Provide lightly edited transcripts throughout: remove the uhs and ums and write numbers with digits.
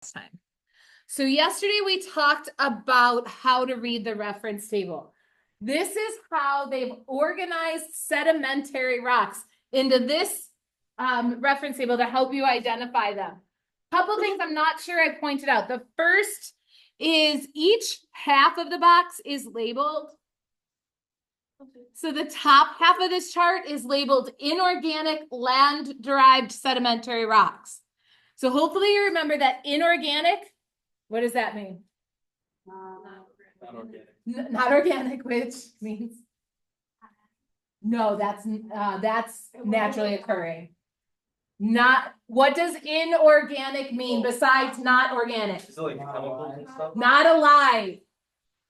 time. So yesterday we talked about how to read the reference table. This is how they've organized sedimentary rocks into this reference table to help you identify them. Couple things I'm not sure I pointed out. The first is each half of the box is labeled. So the top half of this chart is labeled inorganic land-derived sedimentary rocks. So hopefully you remember that inorganic. What does that mean? Not organic. Not organic, which means no, that's naturally occurring. Not, what does inorganic mean besides not organic? Is it like chemicals and stuff? Not alive.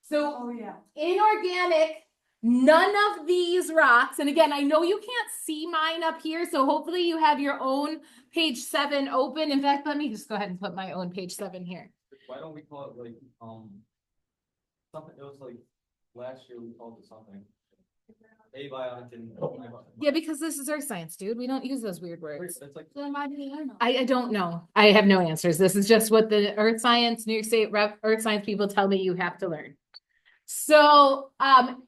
So inorganic, none of these rocks, and again, I know you can't see mine up here, so hopefully you have your own page 7 open. In fact, let me just go ahead and put my own page 7 here. Why don't we call it like something? It was like last year we called it something. Abiotic and Yeah, because this is earth science, dude. We don't use those weird words. It's like I don't know. I have no answers. This is just what the earth science, New York State earth science people tell me you have to learn. So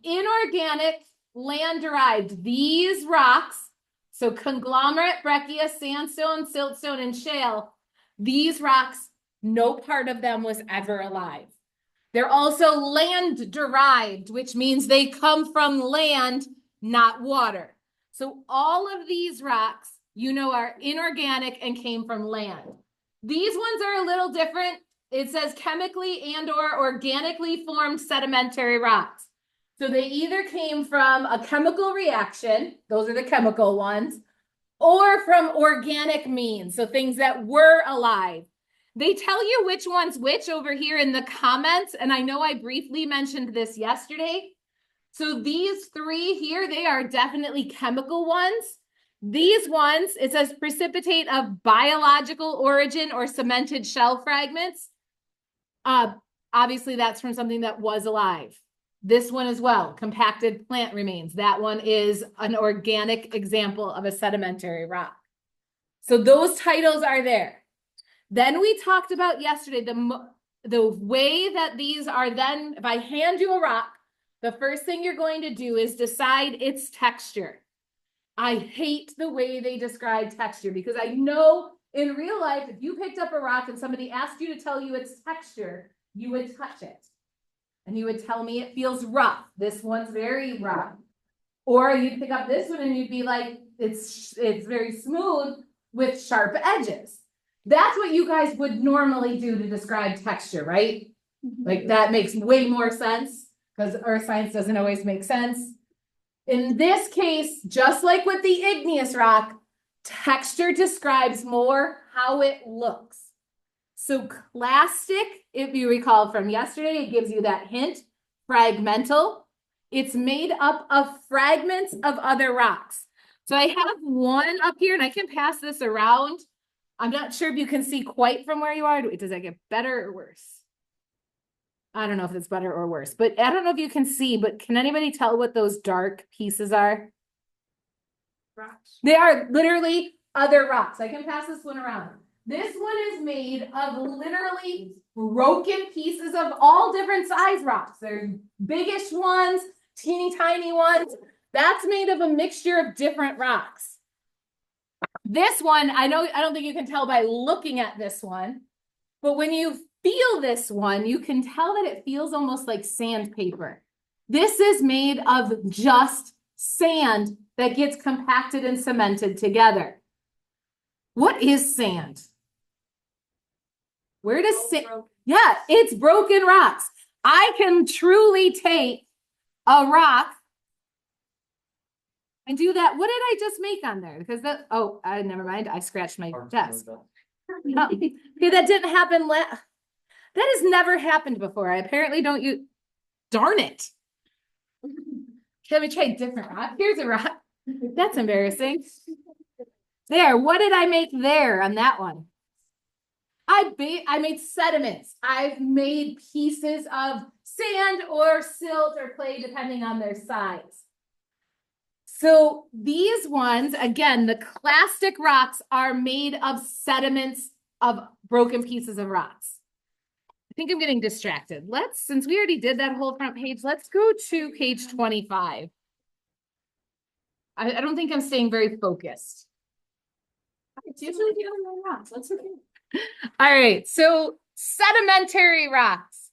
inorganic land derived, these rocks, so conglomerate, breccia, sandstone, siltstone, and shale, these rocks, no part of them was ever alive. They're also land derived, which means they come from land, not water. So all of these rocks, you know, are inorganic and came from land. These ones are a little different. It says chemically and or organically formed sedimentary rocks. So they either came from a chemical reaction, those are the chemical ones, or from organic means, so things that were alive. They tell you which one's which over here in the comments, and I know I briefly mentioned this yesterday. So these three here, they are definitely chemical ones. These ones, it says precipitate of biological origin or cemented shell fragments. Obviously, that's from something that was alive. This one as well, compacted plant remains. That one is an organic example of a sedimentary rock. So those titles are there. Then we talked about yesterday the way that these are then, if I hand you a rock, the first thing you're going to do is decide its texture. I hate the way they describe texture because I know in real life, if you picked up a rock and somebody asked you to tell you its texture, you would touch it. And you would tell me it feels rough. This one's very rough. Or you'd pick up this one and you'd be like, it's very smooth with sharp edges. That's what you guys would normally do to describe texture, right? Like that makes way more sense because earth science doesn't always make sense. In this case, just like with the igneous rock, texture describes more how it looks. So clastic, if you recall from yesterday, it gives you that hint, fragmental. It's made up of fragments of other rocks. So I have one up here and I can pass this around. I'm not sure if you can see quite from where you are. Does that get better or worse? I don't know if it's better or worse, but I don't know if you can see, but can anybody tell what those dark pieces are? Rocks. They are literally other rocks. I can pass this one around. This one is made of literally broken pieces of all different size rocks. There's biggish ones, teeny tiny ones. That's made of a mixture of different rocks. This one, I don't think you can tell by looking at this one, but when you feel this one, you can tell that it feels almost like sandpaper. This is made of just sand that gets compacted and cemented together. What is sand? Where does sand? Yeah, it's broken rocks. I can truly take a rock and do that. What did I just make on there? Because that, never mind. I scratched my desk. No, okay, that didn't happen. That has never happened before. I apparently don't use, darn it. Can we try a different rock? Here's a rock. That's embarrassing. There, what did I make there on that one? I made sediments. I've made pieces of sand or silt or clay, depending on their size. So these ones, again, the clastic rocks are made of sediments of broken pieces of rocks. I think I'm getting distracted. Since we already did that whole front page, let's go to page 25. I don't think I'm staying very focused. It's usually the other way around, so that's okay. All right, so sedimentary rocks.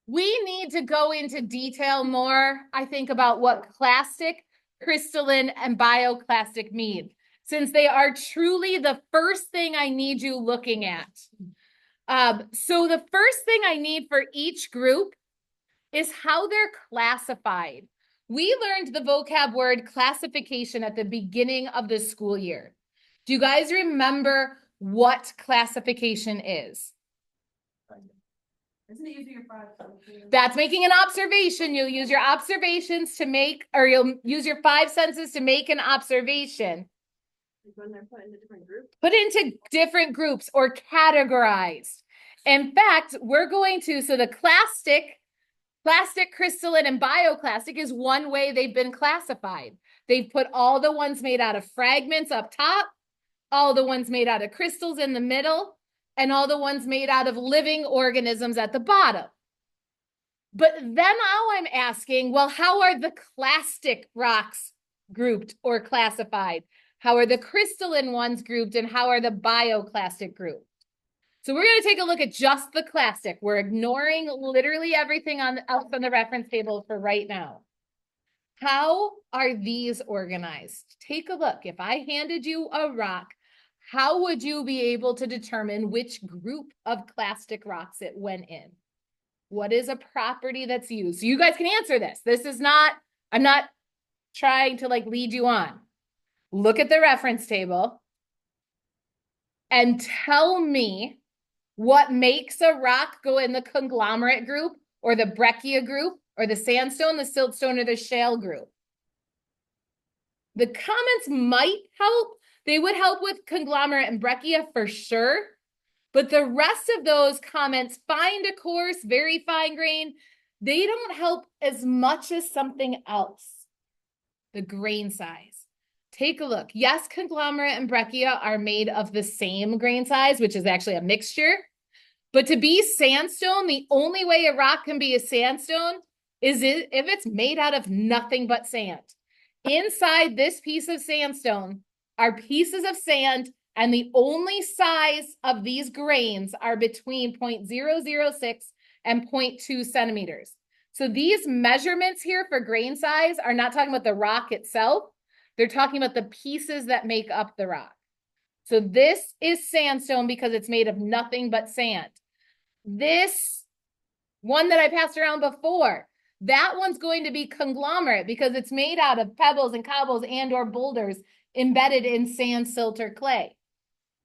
We need to go into detail more, I think, about what clastic, crystalline, and bioclastic mean, since they are truly the first thing I need you looking at. So the first thing I need for each group is how they're classified. We learned the vocab word classification at the beginning of the school year. Do you guys remember what classification is? Isn't it using your five? That's making an observation. You'll use your observations to make, or you'll use your five senses to make an observation. When they're put into different groups. Put into different groups or categorized. In fact, we're going to, so the plastic, crystalline, and bioclastic is one way they've been classified. They've put all the ones made out of fragments up top, all the ones made out of crystals in the middle, and all the ones made out of living organisms at the bottom. But then now I'm asking, well, how are the clastic rocks grouped or classified? How are the crystalline ones grouped, and how are the bioclastic grouped? So we're going to take a look at just the clastic. We're ignoring literally everything else on the reference table for right now. How are these organized? Take a look. If I handed you a rock, how would you be able to determine which group of clastic rocks it went in? What is a property that's used? So you guys can answer this. This is not, I'm not trying to like lead you on. Look at the reference table and tell me what makes a rock go in the conglomerate group or the breccia group or the sandstone, the siltstone, or the shale group. The comments might help. They would help with conglomerate and breccia for sure. But the rest of those comments, fine to coarse, very fine grain, they don't help as much as something else. The grain size. Take a look. Yes, conglomerate and breccia are made of the same grain size, which is actually a mixture. But to be sandstone, the only way a rock can be a sandstone is if it's made out of nothing but sand. Inside this piece of sandstone are pieces of sand, and the only size of these grains are between 0.006 and 0.2 centimeters. So these measurements here for grain size are not talking about the rock itself. They're talking about the pieces that make up the rock. So this is sandstone because it's made of nothing but sand. This one that I passed around before, that one's going to be conglomerate because it's made out of pebbles and cobbles and or boulders embedded in sand, silt, or clay.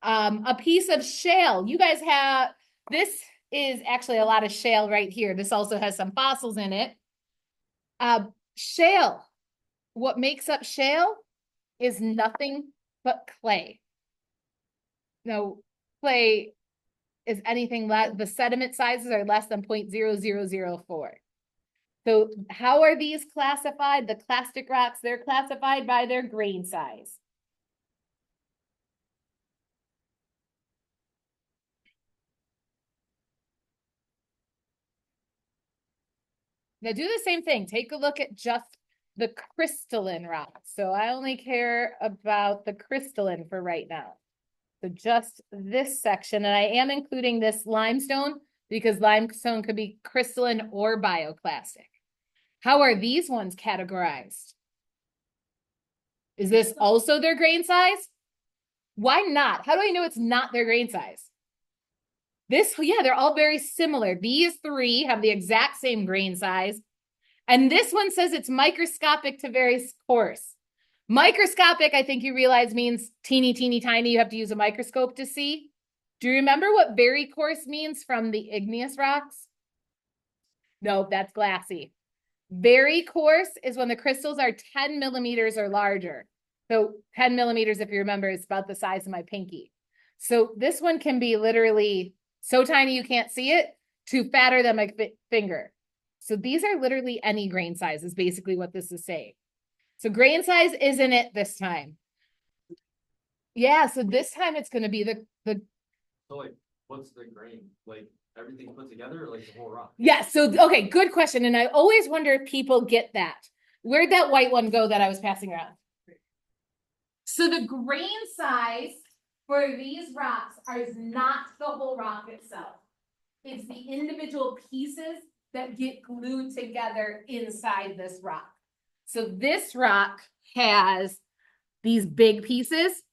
A piece of shale. You guys have, this is actually a lot of shale right here. This also has some fossils in it. Shale. What makes up shale is nothing but clay. No, clay is anything less, the sediment sizes are less than 0.0004. So how are these classified? The clastic rocks, they're classified by their grain size. Now do the same thing. Take a look at just the crystalline rocks. So I only care about the crystalline for right now. So just this section, and I am including this limestone because limestone could be crystalline or bioclastic. How are these ones categorized? Is this also their grain size? Why not? How do I know it's not their grain size? Yeah, they're all very similar. These three have the exact same grain size. And this one says it's microscopic to very coarse. Microscopic, I think you realize, means teeny, teeny, tiny. You have to use a microscope to see. Do you remember what very coarse means from the igneous rocks? No, that's glassy. Very coarse is when the crystals are 10 millimeters or larger. So 10 millimeters, if you remember, is about the size of my pinky. So this one can be literally so tiny you can't see it to fatter than my finger. So these are literally any grain size is basically what this is saying. So grain size isn't it this time. Yeah, so this time it's gonna be the So like, what's the grain? Like, everything put together or like the whole rock? yeah, so okay, good question. And I always wonder if people get that. Where'd that white one go that I was passing around? So the grain size for these rocks is not the whole rock itself. It's the individual pieces that get glued together inside this rock. So this rock has these big pieces,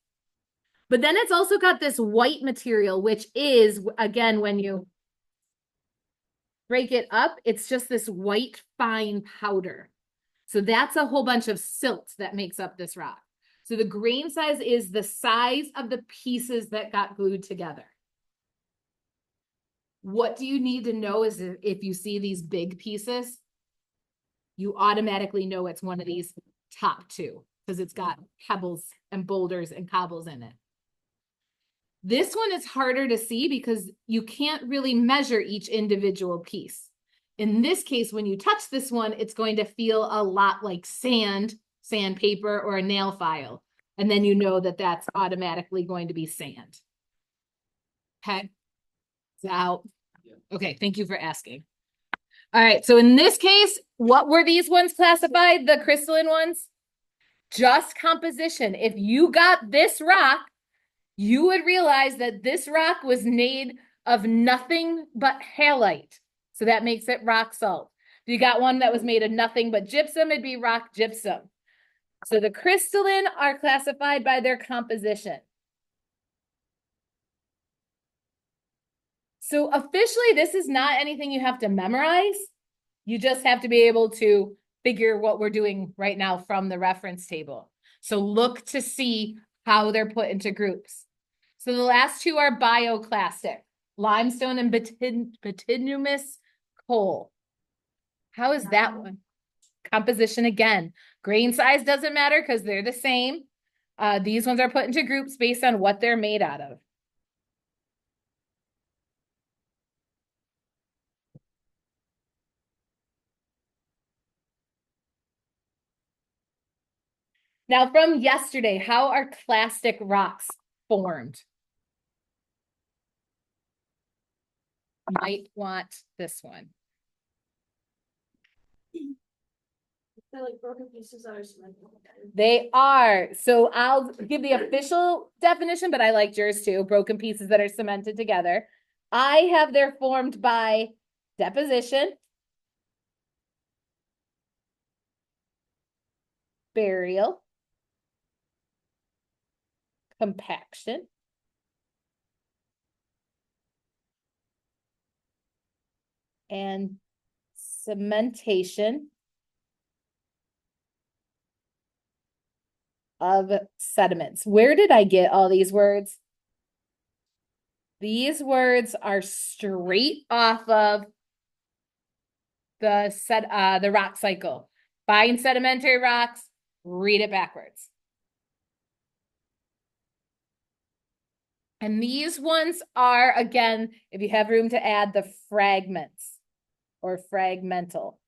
but then it's also got this white material, which is, again, when you break it up, it's just this white fine powder. So that's a whole bunch of silt that makes up this rock. So the grain size is the size of the pieces that got glued together. What do you need to know is if you see these big pieces, you automatically know it's one of these top two because it's got pebbles and boulders and cobbles in it. This one is harder to see because you can't really measure each individual piece. In this case, when you touch this one, it's going to feel a lot like sand, sandpaper, or a nail file. And then you know that that's automatically going to be sand. Okay. It's out. Okay, thank you for asking. All right, so in this case, what were these ones classified, the crystalline ones? Just composition. If you got this rock, you would realize that this rock was made of nothing but halite. So that makes it rock salt. If you got one that was made of nothing but gypsum, it'd be rock gypsum. So the crystalline are classified by their composition. So officially, this is not anything you have to memorize. You just have to be able to figure what we're doing right now from the reference table. So look to see how they're put into groups. So the last two are bioclastic, limestone and bituminous coal. How is that one? Composition again. Grain size doesn't matter because they're the same. These ones are put into groups based on what they're made out of. Now from yesterday, how are clastic rocks formed? Might want this one. They're like broken pieces that are cemented. They are. So I'll give the official definition, but I like yours too. Broken pieces that are cemented together. I have they're formed by deposition, burial, compaction, and cementation of sediments. Where did I get all these words? These words are straight off of the rock cycle. Find sedimentary rocks, read it backwards. And these ones are, again, if you have room to add, the fragments or fragmental.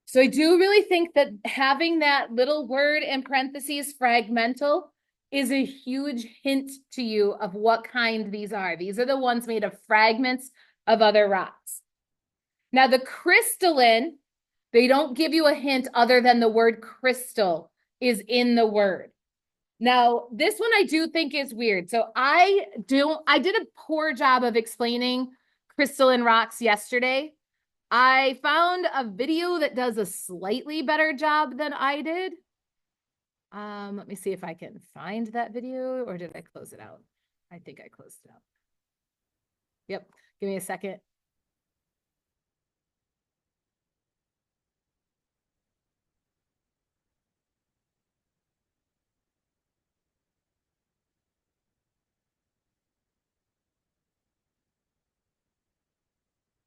So I do really think that having that little word in parentheses, fragmental, is a huge hint to you of what kind these are. These are the ones made of fragments of other rocks. Now the crystalline, they don't give you a hint other than the word crystal is in the word. Now, this one I do think is weird. So I did a poor job of explaining crystalline rocks yesterday. I found a video that does a slightly better job than I did. Let me see if I can find that video, or did I close it out? I think I closed it out. Yep, give me a second.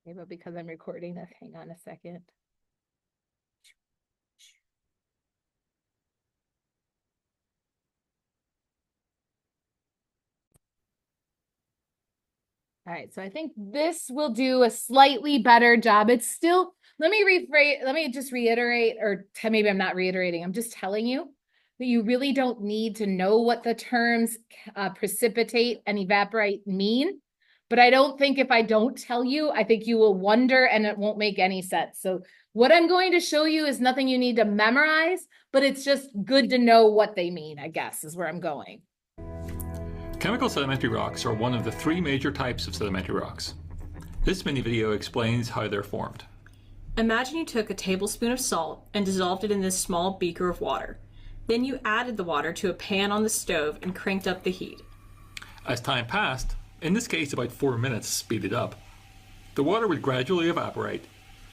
Maybe because I'm recording this, hang on a second. All right, so I think this will do a slightly better job. It's still, let me just reiterate, or maybe I'm not reiterating, I'm just telling you that you really don't need to know what the terms precipitate and evaporate mean. But I don't think if I don't tell you, I think you will wonder and it won't make any sense. So what I'm going to show you is nothing you need to memorize, but it's just good to know what they mean, I guess, is where I'm going. Chemical sedimentary rocks are one of the three major types of sedimentary rocks. This mini video explains how they're formed. Imagine you took a tablespoon of salt and dissolved it in this small beaker of water. Then you added the water to a pan on the stove and cranked up the heat. As time passed, in this case about 4 minutes speeded up, the water would gradually evaporate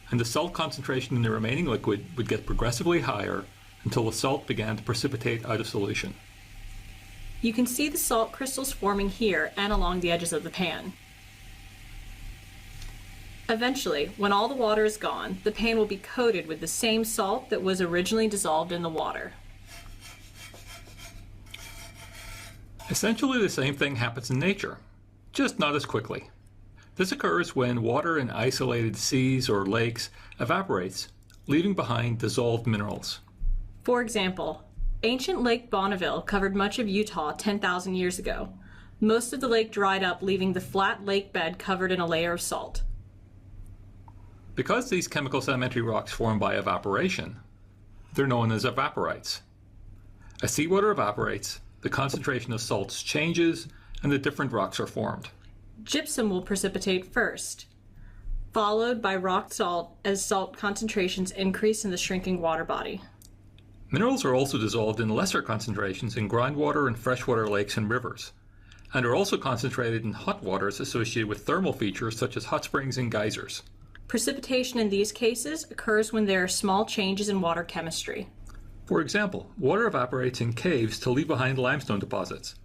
and the salt concentration in the remaining liquid would get progressively higher until the salt began to precipitate out of solution. You can see the salt crystals forming here and along the edges of the pan. Eventually, when all the water is gone, the pan will be coated with the same salt that was originally dissolved in the water. Essentially the same thing happens in nature, just not as quickly. This occurs when water in isolated seas or lakes evaporates, leaving behind dissolved minerals. For example, ancient Lake Bonneville covered much of Utah 10,000 years ago. Most of the lake dried up, leaving the flat lake bed covered in a layer of salt. Because these chemical sedimentary rocks form by evaporation, they're known as evaporites. As seawater evaporates, the concentration of salts changes and the different rocks are formed. Gypsum will precipitate first, followed by rock salt as salt concentrations increase in the shrinking water body. Minerals are also dissolved in lesser concentrations in groundwater and freshwater lakes and rivers, and are also concentrated in hot waters associated with thermal features such as hot springs and geysers. Precipitation in these cases occurs when there are small changes in water chemistry. For example, water evaporates in caves to leave behind limestone deposits.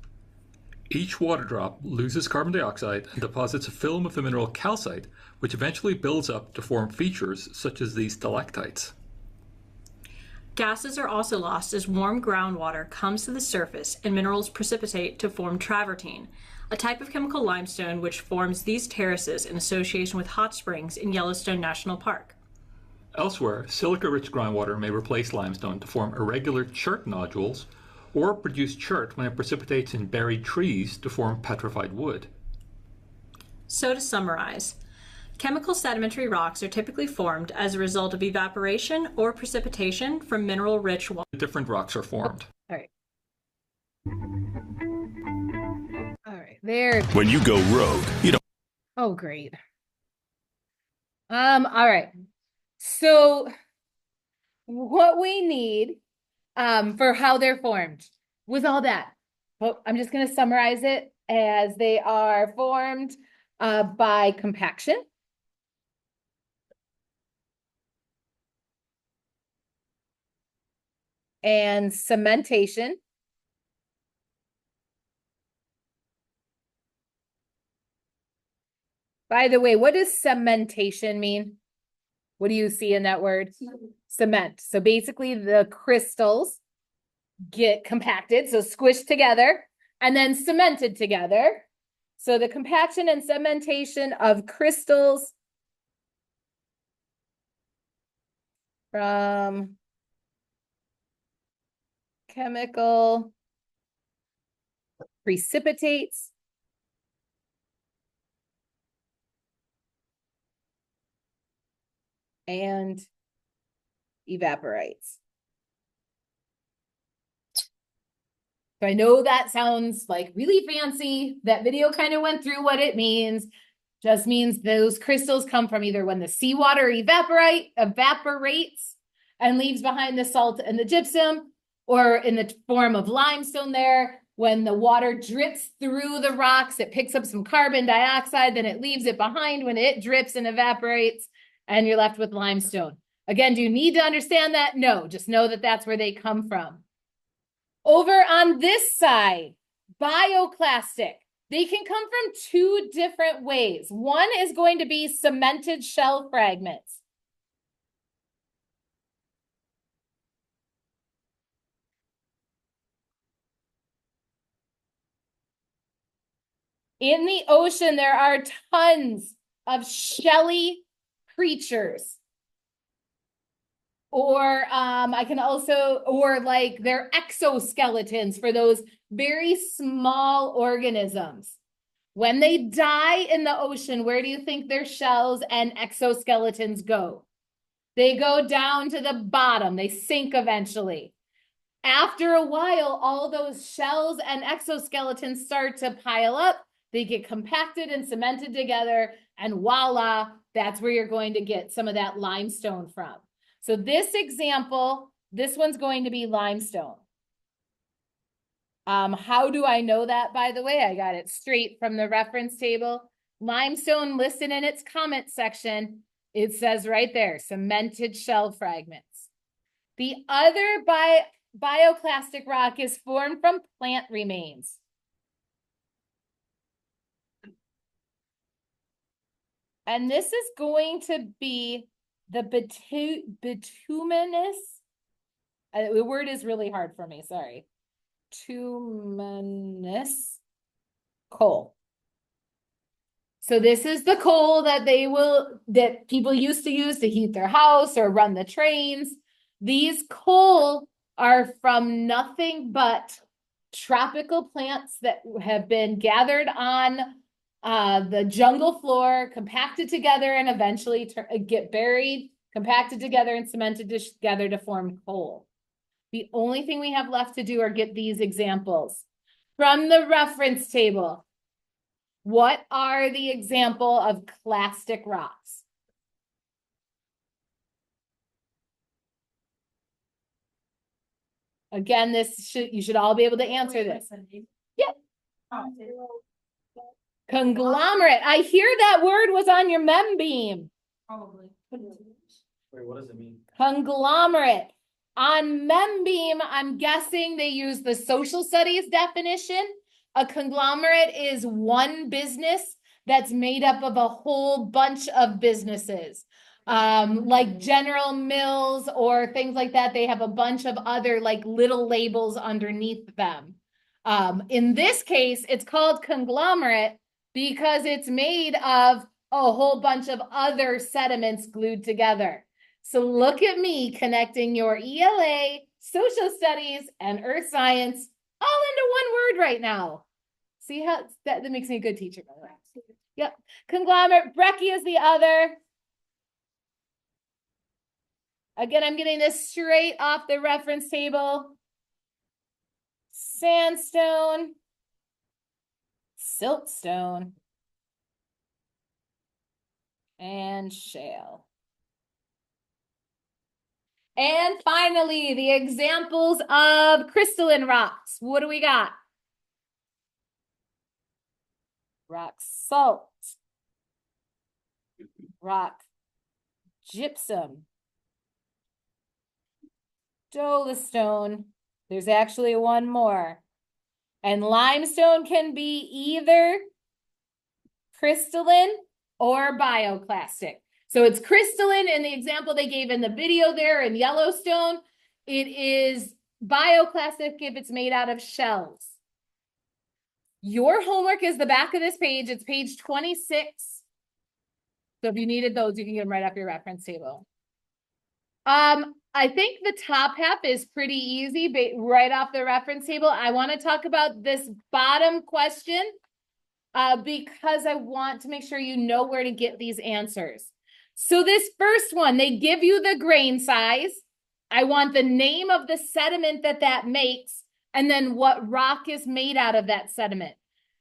Each water drop loses carbon dioxide and deposits a film of the mineral calcite, which eventually builds up to form features such as these stalactites. Gases are also lost as warm groundwater comes to the surface and minerals precipitate to form travertine, a type of chemical limestone which forms these terraces in association with hot springs in Yellowstone National Park. Elsewhere, silica-rich groundwater may replace limestone to form irregular chert nodules, or produce chert when it precipitates in buried trees to form petrified wood. So to summarize, chemical sedimentary rocks are typically formed as a result of evaporation or precipitation from mineral-rich water. Different rocks are formed. All right. All right, there. When you go rogue, you don't. Oh, great. All right. So what we need for how they're formed with all that, I'm just going to summarize it as they are formed by compaction. And cementation. By the way, what does cementation mean? What do you see in that word? Cement. So basically the crystals get compacted, so squished together and then cemented together. So the compaction and cementation of crystals from chemical precipitates and evaporates. So I know that sounds like really fancy. That video kind of went through what it means. Just means those crystals come from either when the seawater evaporates and leaves behind the salt and the gypsum, or in the form of limestone there. When the water drips through the rocks, it picks up some carbon dioxide, then it leaves it behind when it drips and evaporates, and you're left with limestone. Again, do you need to understand that? No, just know that that's where they come from. Over on this side, bioclastic. They can come from two different ways. One is going to be cemented shell fragments. In the ocean, there are tons of shelly creatures. Or I can also, or like they're exoskeletons for those very small organisms. When they die in the ocean, where do you think their shells and exoskeletons go? They go down to the bottom. They sink eventually. After a while, all those shells and exoskeletons start to pile up. They get compacted and cemented together, and voila, that's where you're going to get some of that limestone from. So this example, this one's going to be limestone. How do I know that, by the way? I got it straight from the reference table. Limestone listed in its comment section. It says right there, cemented shell fragments. The other bioclastic rock is formed from plant remains. And this is going to be the bituminous, the word is really hard for me, sorry. Bituminous coal. So this is the coal that that people used to use to heat their house or run the trains. These coal are from nothing but tropical plants that have been gathered on the jungle floor, compacted together, and eventually get buried, compacted together, and cemented together to form coal. The only thing we have left to do are get these examples. From the reference table, what are the example of clastic rocks? Again, you should all be able to answer this. Yep. Conglomerate. I hear that word was on your mem beam. Probably. Wait, what does it mean? Conglomerate. On Membeam, I'm guessing they use the social studies definition. A conglomerate is one business that's made up of a whole bunch of businesses. Like General Mills or things like that. They have a bunch of other like little labels underneath them. In this case, it's called conglomerate because it's made of a whole bunch of other sediments glued together. So look at me connecting your ELA, social studies, and earth science all into one word right now. See how that makes me a good teacher, by the way. Yep. Conglomerate. Breccia is the other. Again, I'm getting this straight off the reference table. Sandstone. Siltstone. And shale. And finally, the examples of crystalline rocks. What do we got? Rock salt. Rock gypsum. Dolostone. There's actually one more. And limestone can be either crystalline or bioclastic. So it's crystalline in the example they gave in the video there in Yellowstone. It is bioclastic if it's made out of shells. Your homework is the back of this page. It's page 26. So if you needed those, you can get them right off your reference table. I think the top half is pretty easy, right off the reference table. I want to talk about this bottom question because I want to make sure you know where to get these answers. So this first one, they give you the grain size. I want the name of the sediment that makes, and then what rock is made out of that sediment.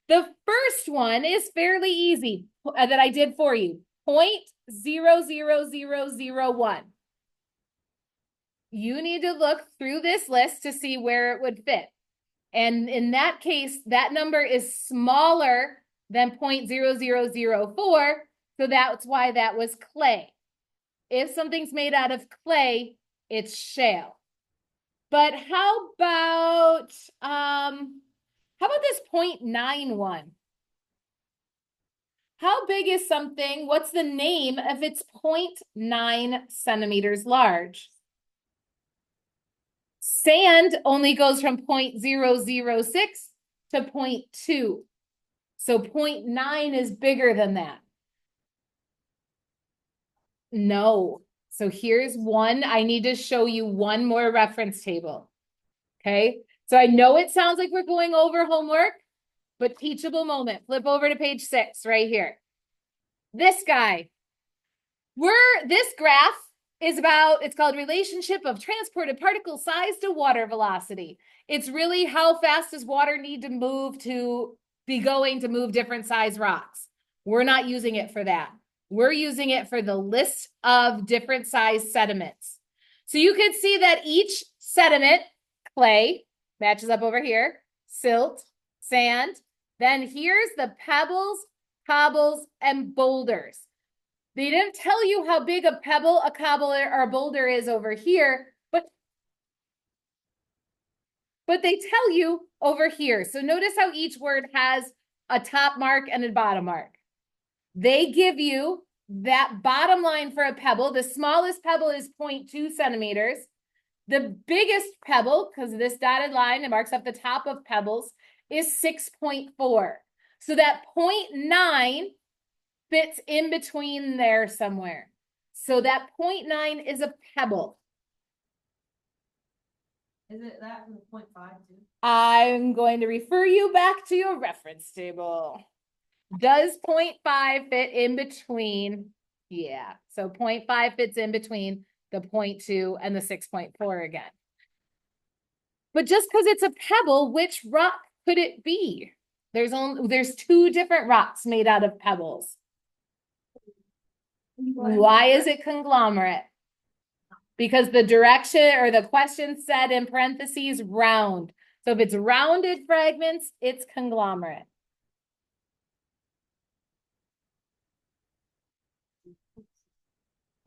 The first one is fairly easy that I did for you, 0.00001. You need to look through this list to see where it would fit. And in that case, that number is smaller than 0.0004. So that's why that was clay. If something's made out of clay, it's shale. But how about this 0.91? How big is something? What's the name if it's 0.9 centimeters large? Sand only goes from 0.006 to 0.2. So 0.9 is bigger than that. No. So here's one. I need to show you one more reference table. Okay. So I know it sounds like we're going over homework, but teachable moment. Flip over to page 6 right here. This guy. This graph is about, it's called relationship of transported particle size to water velocity. It's really how fast does water need to move to be going to move different size rocks. We're not using it for that. We're using it for the list of different size sediments. So you can see that each sediment, clay, matches up over here, silt, sand. Then here's the pebbles, cobbles, and boulders. They didn't tell you how big a pebble, a cobble, or a boulder is over here, but they tell you over here. So notice how each word has a top mark and a bottom mark. They give you that bottom line for a pebble. The smallest pebble is 0.2 centimeters. The biggest pebble, because this dotted line, it marks up the top of pebbles, is 6.4. So that 0.9 fits in between there somewhere. So that 0.9 is a pebble. Is it that from the 0.5 too? I'm going to refer you back to your reference table. Does 0.5 fit in between? Yeah, so 0.5 fits in between the 0.2 and the 6.4 again. But just because it's a pebble, which rock could it be? There's 2 different rocks made out of pebbles. Why is it conglomerate? Because the direction or the question said in parentheses round. So if it's rounded fragments, it's conglomerate.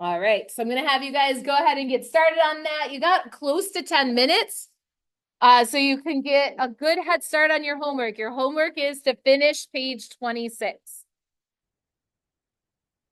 All right, so I'm going to have you guys go ahead and get started on that. You got close to 10 minutes. So you can get a good head start on your homework. Your homework is to finish page 26.